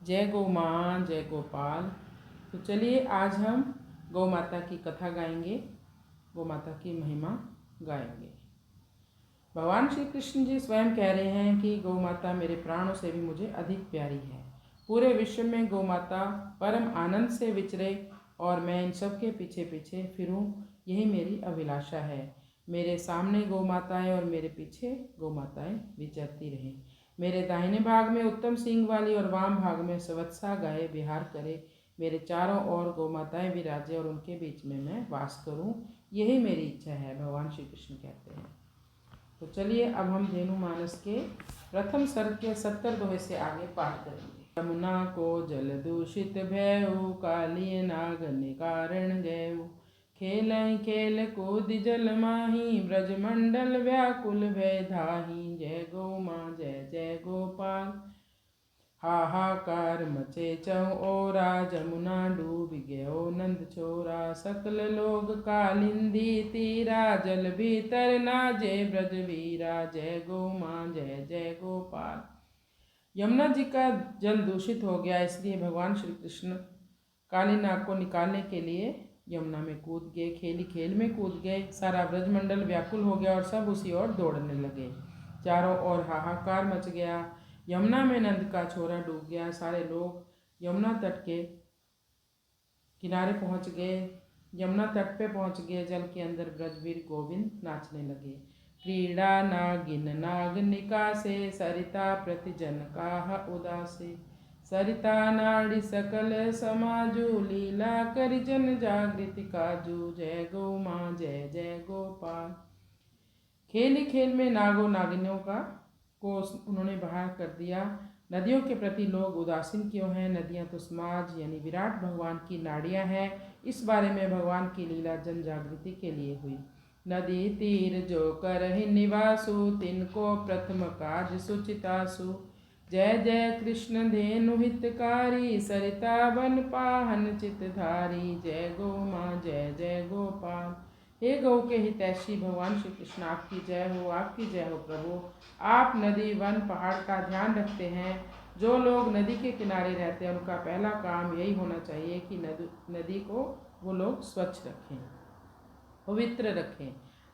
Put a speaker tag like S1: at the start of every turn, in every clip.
S1: जय गौ माँ, जय गोपाल। तो चलिए आज हम गौ माता की कथा गाएंगे, गौ माता की महिमा गाएंगे। भगवान श्री कृष्ण जी स्वयं कह रहे हैं कि गौ माता मेरे प्राणों से भी मुझे अधिक प्यारी है। पूरे विश्व में गौ माता परम आनंद से विचरे और मैं इन सब के पीछे पीछे फिरूं, यही मेरी अभिलाषा है। मेरे सामने गौ माताएं और मेरे पीछे गौ माताएं विचरती रहें। मेरे दाहिने भाग में उत्तम सींग वाली और वाम भाग में सवत्सा गाय विहार करे। मेरे चारों ओर गौ माताएं विराजे और उनके बीच में मैं वास करूं, यही मेरी इच्छा है, भगवान श्री कृष्ण कहते हैं। तो चलिए अब हम धेनु मानस के प्रथम सर्ग के 70 दोहे से आगे पाठ करेंगे। यमुना को जल दूषित भयउ, कालिय नाग निकारण गयउ। खेल खेल कूद जल माही, ब्रजमंडल व्याकुल भय धाही। जय गौ माँ, जय जय गोपाल। हाहाकार मचे चहुँ ओरा, जमुना डूब गयो नंद छोरा। सकल लोग कालिंदी तीरा, जल भीतर नाजे ब्रज वीरा। जय गौ माँ, जय जय गोपाल। यमुना जी का जल दूषित हो गया, इसलिए भगवान श्री कृष्ण काली नाग को निकालने के लिए यमुना में कूद गए। खेली खेल में कूद गए। सारा ब्रजमंडल व्याकुल हो गया और सब उसी ओर दौड़ने लगे। चारों ओर हाहाकार मच गया। यमुना में नंद का छोरा डूब गया। सारे लोग यमुना तट के किनारे पहुंच गए, यमुना तट पे पहुंच गए। जल के अंदर ब्रजवीर गोविंद नाचने लगे। क्रीड़ा नागिन नाग निकासे, सरिता प्रति जन काह उदासे। सरिता नाड़ी सकल समाजू, लीला करि जन जागृति काजू। जय गौ माँ, जय जय गोपाल। खेल ही खेल में नागों नागिनों को उन्होंने बाहर कर दिया। नदियों के प्रति लोग उदासीन क्यों हैं? नदियाँ तो समाज यानी विराट भगवान की नाड़ियाँ हैं। इस बारे में भगवान की लीला जन जागृति के लिए हुई। नदी तीर जो करहि निवासु, तिनको प्रथम काज सुचितासु। जय जय कृष्ण धेनु हितकारी, सरिता बन पाहन चितधारी। जय गौ माँ, जय जय गोपाल। हे गौ के हितैषी भगवान श्री कृष्ण, आपकी जय हो, आपकी जय हो प्रभु। आप नदी वन पहाड़ का ध्यान रखते हैं। जो लोग नदी के किनारे रहते हैं उनका पहला काम यही होना चाहिए कि नदी को वो लोग स्वच्छ रखें, पवित्र रखें।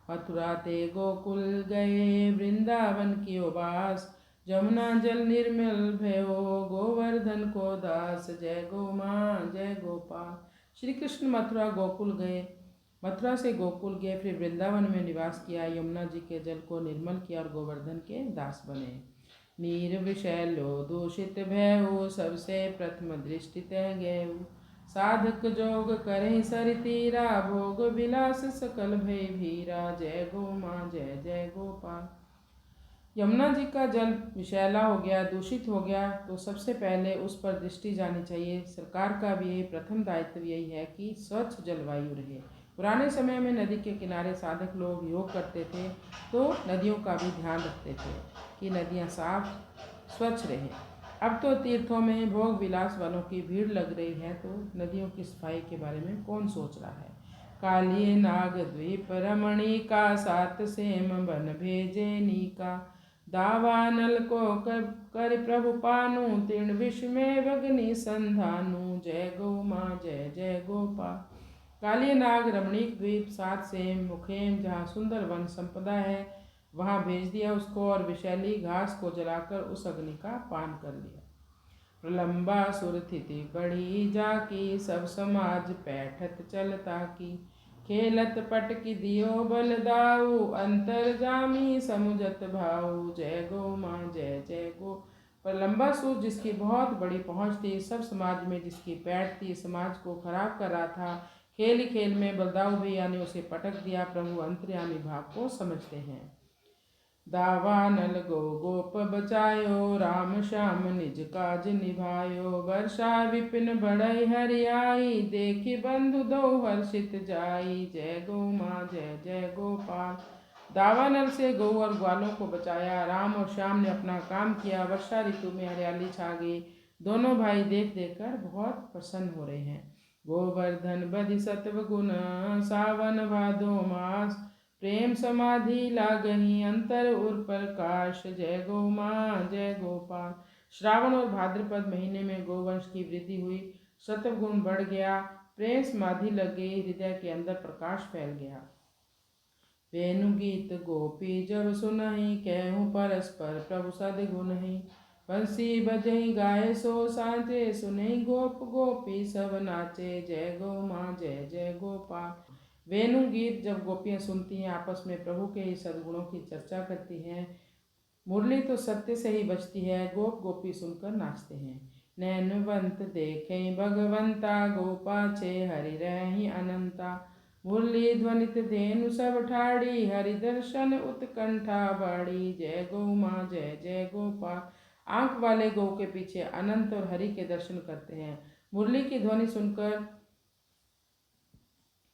S1: मथुरा ते गोकुल गए, वृंदावन कियो बास। जमुना जल निर्मल भयो, गोवर्धन को दास। जय गौ माँ, जय गोपाल। श्री कृष्ण मथुरा गोकुल गए, मथुरा से गोकुल गए, फिर वृंदावन में निवास किया। यमुना जी के जल को निर्मल किया और गोवर्धन के दास बने। नीर विषैलो दूषित भयउ, सबसे प्रथम दृष्टि तह गयउ। साधक जोग करें सरि तीरा, भोग विलास सकल भय भीरा। जय गौ माँ, जय जय गोपाल। यमुना जी का जल विषैला हो गया, दूषित हो गया, तो सबसे पहले उस पर दृष्टि जानी चाहिए। सरकार का भी यही प्रथम दायित्व यही है कि स्वच्छ जलवायु रहे। पुराने समय में नदी के किनारे साधक लोग योग करते थे, तो नदियों का भी ध्यान रखते थे कि नदियाँ साफ स्वच्छ रहे। अब तो तीर्थों में भोग विलास वालों की भीड़ लग रही है, तो नदियों की सफाई के बारे में कौन सोच रहा है। कालिए नाग द्वीप रमणी का, सात सेम बन भेजे नीका। दावानल को कर प्रभु पानु, तीर्ण विष में भगनी संधानु। जय गौ माँ, जय जय गोपाल। कालिय नाग रमणीक द्वीप, सात सेम मुखेम, जहाँ सुंदर वन संपदा है, वहाँ भेज दिया उसको और विशैली घास को जलाकर उस अग्नि का पान कर लिया। प्रलंबा सुरथिति बढ़ी जाकी, सब समाज पैठत चलता की। खेलत पटकी दियो बल दाऊ, अंतर जामी समुझत भाऊ। जय गौ माँ, जय जय गो। प्रलंबा सूर जिसकी बहुत बड़ी पहुँच थी, सब समाज में जिसकी पैठ थी, समाज को खराब कर रहा था, खेल ही खेल में बलदाऊ भैया ने उसे पटक दिया। प्रभु अंतर्यामी भाव को समझते हैं। दावानल गो गोप बचायो, राम श्याम निज काज निभायो। वर्षा विपिन बढ़ई हरियाई, देखी बंधु दो हर्षित जाई। जय गौ माँ, जय जय गोपाल। दावानल से गौ और ग्वालों को बचाया। राम और श्याम ने अपना काम किया। वर्षा ऋतु में हरियाली छा गई। दोनों भाई देख देख कर बहुत प्रसन्न हो रहे हैं। गोवर्धन बधि सत्व गुण, सावन भादो मास। प्रेम समाधि लागही, अंतर उर प्रकाश। जय गौ माँ, जय गोपाल। श्रावण और भाद्रपद महीने में गोवंश की वृद्धि हुई, सत्वगुण बढ़ गया, प्रेम समाधि लग गई, हृदय के अंदर प्रकाश फैल गया। वेणु गीत गोपी जब सुनहि, कहूँ परस्पर प्रभु सद्गुणहि। बंसी बजहि गाए सो साँचे, सुनहि गोप गोपी सब नाचे। जय गौ माँ जय जय गोपाल। वेणु गीत जब गोपियाँ सुनती हैं, आपस में प्रभु के ही सद्गुणों की चर्चा करती हैं। मुरली तो सत्य से ही बजती है, गोप गोपी सुनकर नाचते हैं। नैनवंत देखें भगवंता, गोपाचे हरि रहि अनंता। मुरली ध्वनित धेनु सब ठाड़ी, हरि दर्शन उत्कंठा बाड़ी। जय गौ माँ जय जय गोपाल। आंख वाले गौ के पीछे अनंत और हरि के दर्शन करते हैं। मुरली की ध्वनि सुनकर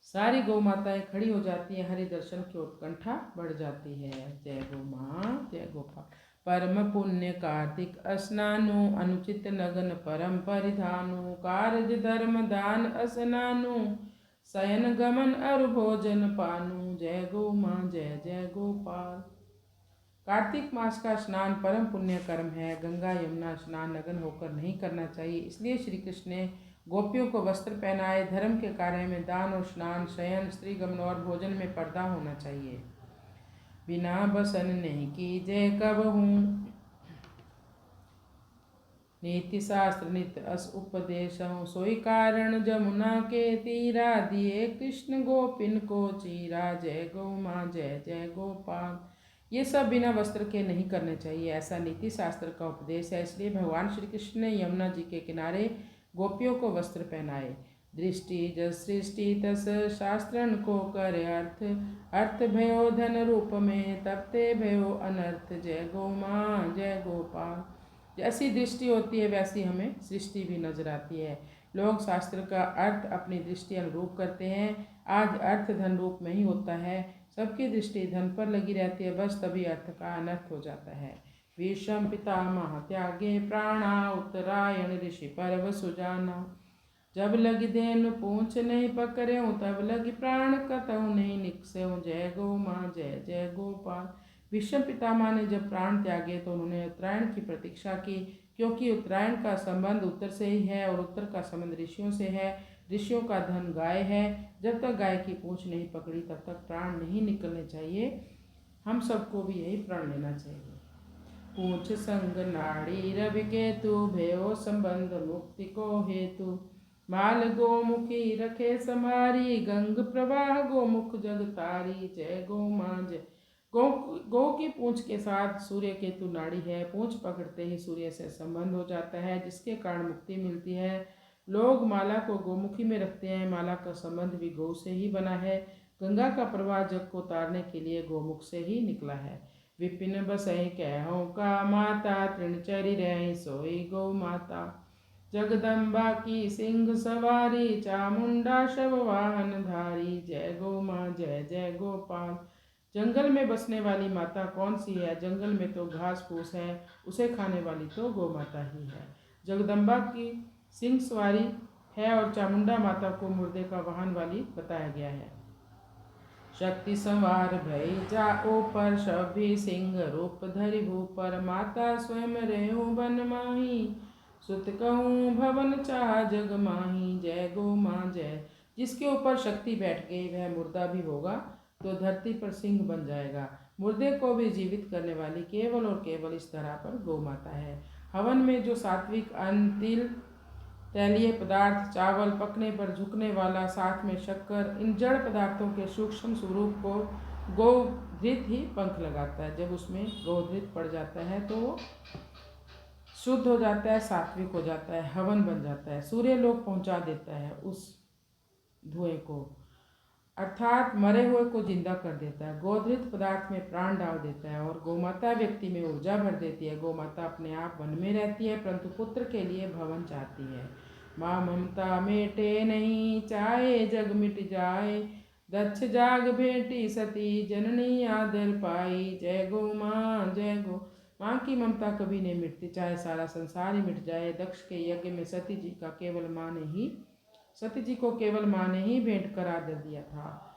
S1: सारी गौ माताएं खड़ी हो जाती हैं, हरि दर्शन की उत्कंठा बढ़ जाती है। जय गौ माँ जय गोपाल। परम पुण्य कार्तिक स्नानु, अनुचित नगन परम परिधानु। कार्य धर्म दान स्नानु, शयन गमन अरु भोजन पानु। जय गौ माँ जय जय गोपाल। कार्तिक मास का स्नान परम पुण्य कर्म है। गंगा यमुना स्नान नग्न होकर नहीं करना चाहिए, इसलिए श्री कृष्ण ने गोपियों को वस्त्र पहनाए। धर्म के कार्य में दान और स्नान, शयन, स्त्री गमन और भोजन में पर्दा होना चाहिए। बिना बसन नहीं कीजे कबहूँ, नीति शास्त्र नित अस उपदेश। सोई कारण जमुना के तीरा, दिए कृष्ण गोपिन को चीरा। जय गौ माँ जय जय गोपाल। ये सब बिना वस्त्र के नहीं करने चाहिए, ऐसा नीति शास्त्र का उपदेश है। इसलिए भगवान श्री कृष्ण ने यमुना जी के किनारे गोपियों को वस्त्र पहनाए। दृष्टि जस सृष्टि तस शास्त्रन को करे अर्थ, अर्थ भयो धन रूप में, तब ते भयो अनर्थ। जय गौ माँ जय गोपाल। जैसी दृष्टि होती है वैसी हमें सृष्टि भी नजर आती है। लोग शास्त्र का अर्थ अपनी दृष्टि अनुरूप करते हैं। आज अर्थ धन रूप में ही होता है, सबकी दृष्टि धन पर लगी रहती है, बस तभी अर्थ का अनर्थ हो जाता है। भीष्म पितामह त्यागे प्राणा, उत्तरायण ऋषि पर्व सुजाना। जब लगी धेनु पूंछ नहीं पकड़ेऊ, तब लगी प्राण कतहु नहीं निकसेऊ। जय गौ माँ जय जय गोपाल। भीष्म पितामह ने जब प्राण त्यागे तो उन्होंने उत्तरायण की प्रतीक्षा की, क्योंकि उत्तरायण का संबंध उत्तर से ही है और उत्तर का संबंध ऋषियों से है। ऋषियों का धन गाय है, जब तक गाय की पूंछ नहीं पकड़ी तब तक प्राण नहीं निकलने चाहिए। हम सबको भी यही प्रण लेना चाहिए। पूंछ संग नाड़ी रवि केतु, भयो संबंध मुक्ति को हेतु। माल गोमुखी रखे समारी, गंग प्रवाह गोमुख जग तारी। जय गौ माँ जय। गौ की पूंछ के साथ सूर्य केतु नाड़ी है। पूंछ पकड़ते ही सूर्य से संबंध हो जाता है, जिसके कारण मुक्ति मिलती है। लोग माला को गोमुखी में रखते हैं। माला का संबंध भी गौ से ही बना है। गंगा का प्रवाह जग को तारने के लिए गोमुख से ही निकला है। विपिन बसई कहूँ का माता, तृणचरी रही सोई गौ माता। जगदम्बा की सिंह सवारी, चामुंडा शव वाहन धारी। जय गौ माँ जय जय गोपाल। जंगल में बसने वाली माता कौन सी है? जंगल में तो घास फूस है, उसे खाने वाली तो गौ माता ही है। जगदम्बा की सिंह सवारी है और चामुंडा माता को मुर्दे का वाहन वाली बताया गया है। शक्ति संवार भई जाओ पर, सभी सिंह रूप धरि भूपर। माता स्वयं रेहु बन माही, सुत कहूँ भवन चाह जग माही। जय गौ माँ जय। जिसके ऊपर शक्ति बैठ गई वह मुर्दा भी होगा तो धरती पर सिंह बन जाएगा। मुर्दे को भी जीवित करने वाली केवल और केवल इस धरा पर गौ माता है। हवन में जो सात्विक अन्न, तिल, तैलीय पदार्थ, चावल, पकने पर झुकने वाला, साथ में शक्कर, इन जड़ पदार्थों के सूक्ष्म स्वरूप को गोधृत ही पंख लगाता है। जब उसमें गोधृत पड़ जाता है तो वो शुद्ध हो जाता है, सात्विक हो जाता है, हवन बन जाता है। सूर्य लोक पहुंचा देता है उस धुएं को, अर्थात मरे हुए को जिंदा कर देता है। गोधृत पदार्थ में प्राण डाल देता है और गोमाता व्यक्ति में ऊर्जा भर देती है। गोमाता अपने आप वन में रहती है, परंतु पुत्र के लिए भवन चाहती है। माँ ममता मेटे नहीं, चाहे जग मिट जाए। दक्ष जाग भेटी सती, जननी आदर पाई। जय गौ माँ जय गौ। माँ की ममता कभी नहीं मिटती, चाहे सारा संसार ही मिट जाए। दक्ष के यज्ञ में सती जी को केवल माँ ने ही भेंट कर आदर दिया था।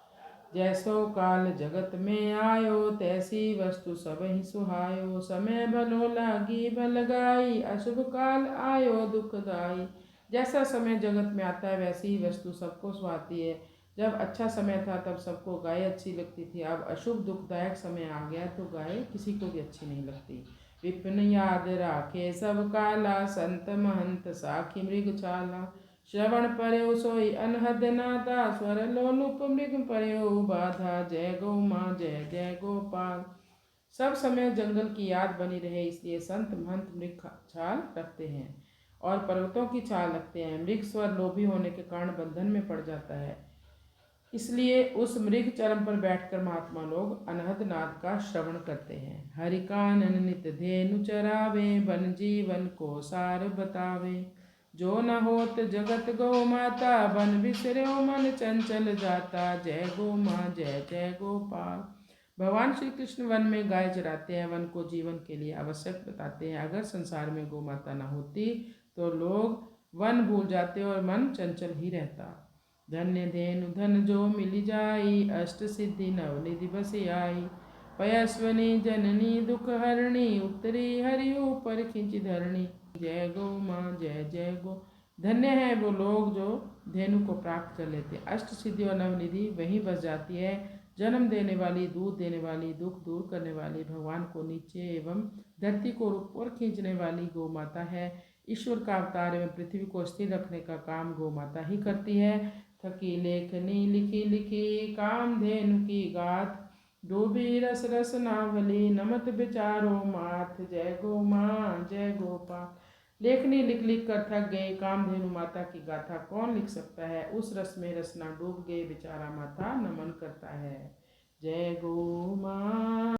S1: जैसो काल जगत में आयो, तैसी वस्तु सब ही सुहायो। समय भलो लागी भल गाई, अशुभ काल आयो दुखदाई। जैसा समय जगत में आता है वैसी ही वस्तु सबको सुहाती है। जब अच्छा समय था तब सबको गाय अच्छी लगती थी, अब अशुभ दुखदायक समय आ गया तो गाय किसी को भी अच्छी नहीं लगती। विपिन याद राखे सब काला, संत महंत साखी मृग छाला। श्रवण पर्यो सोई अनहद नादा, स्वर लोलुप मृग पर्यो बाधा। जय गौ माँ जय जय गोपाल। सब समय जंगल की याद बनी रहे इसलिए संत महंत मृग छाल रखते हैं और पर्वतों की छाल रखते हैं। मृग स्वर लोभी होने के कारण बंधन में पड़ जाता है, इसलिए उस मृग चरम पर बैठकर महात्मा लोग अनहद नाद का श्रवण करते हैं। हरि कानन नित धेनु चरावे, वन जीवन को सार बतावे। जो न होत जगत गौ माता, बन बिसर्यो मन चंचल जाता। जय गो माँ जय जय गोपाल। भगवान श्री कृष्ण वन में गाय चराते हैं, वन को जीवन के लिए आवश्यक बताते हैं। अगर संसार में गौ माता न होती तो लोग वन भूल जाते और मन चंचल ही रहता। धन्य धेनु धन जो मिल जाई, अष्ट सिद्धि नवनिधि बस आई। पयस्वनी जननी दुख हरणी, उत्तरी हरि ऊपर खिंच धरणी। जय गौ माँ जय जय गो। धन्य है वो लोग जो धेनु को प्राप्त कर लेते। अष्ट सिद्धि और नवनिधि वहीं बस जाती है। जन्म देने वाली, दूध देने वाली, दुख दूर करने वाली, भगवान को नीचे एवं धरती को ऊपर खींचने वाली गौ माता है। ईश्वर का अवतार एवं पृथ्वी को स्थिर रखने का काम गौ माता ही करती है। थकी लेखनी लिखी लिखी, कामधेनु की गाथ। डूबी रस रस नावली, नमत विचारो माथ। जय गो माँ जय गोपाल। लेखनी लिख लिख कर थक गए, कामधेनु माता की गाथा कौन लिख सकता है। उस रस में रसना डूब गए, बेचारा माथा नमन करता है। जय गो माँ।